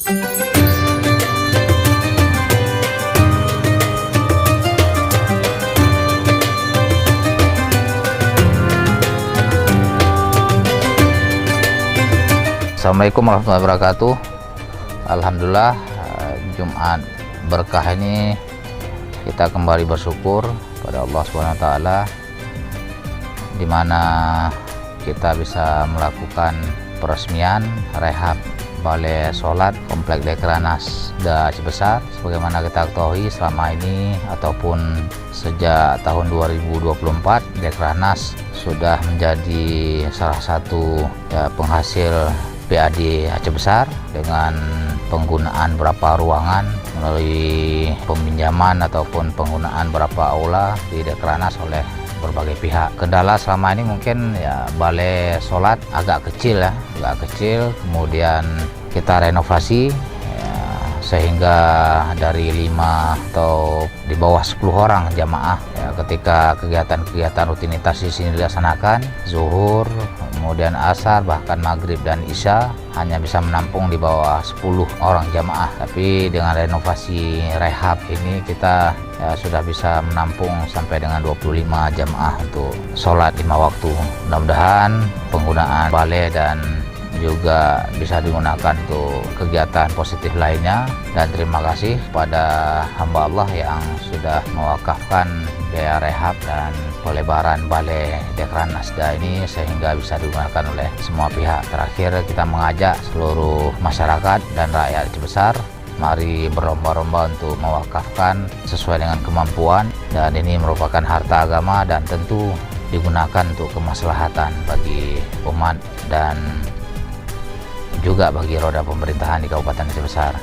Assalamualaikum warahmatullahi wabarakatuh. Alhamdulillah, Jumat berkah ini kita kembali bersyukur pada Allah SWT, di mana kita bisa melakukan peresmian rehab Balai Sholat Komplek Dekrenas Da Aceh Besar. Sebagaimana kita ketahui, selama ini ataupun sejak tahun 2024 Dekrenas sudah menjadi salah satu penghasil PAD Aceh Besar dengan penggunaan beberapa ruangan melalui peminjaman ataupun penggunaan beberapa aula di Dekrenas oleh berbagai pihak. Kendala selama ini mungkin balai sholat agak kecil kemudian kita renovasi sehingga dari 5 atau di bawah 10 orang jamaah ketika kegiatan-kegiatan rutinitas di sini dilaksanakan, zuhur, kemudian asar, bahkan maghrib dan isya, hanya bisa menampung di bawah 10 orang jamaah. Tapi dengan renovasi rehab ini kita sudah bisa menampung sampai dengan 25 jamaah untuk sholat 5 waktu. Mudah-mudahan penggunaan balai dan juga bisa digunakan untuk kegiatan positif lainnya, dan terima kasih pada hamba Allah yang sudah mewakafkan biaya rehab dan pelebaran Balai Dekrenas Da ini sehingga bisa digunakan oleh semua pihak. Terakhir, kita mengajak seluruh masyarakat dan rakyat Aceh Besar, mari berlomba-lomba untuk mewakafkan sesuai dengan kemampuan, dan ini merupakan harta agama dan tentu digunakan untuk kemaslahatan bagi umat dan juga bagi roda pemerintahan di Kabupaten Aceh Besar.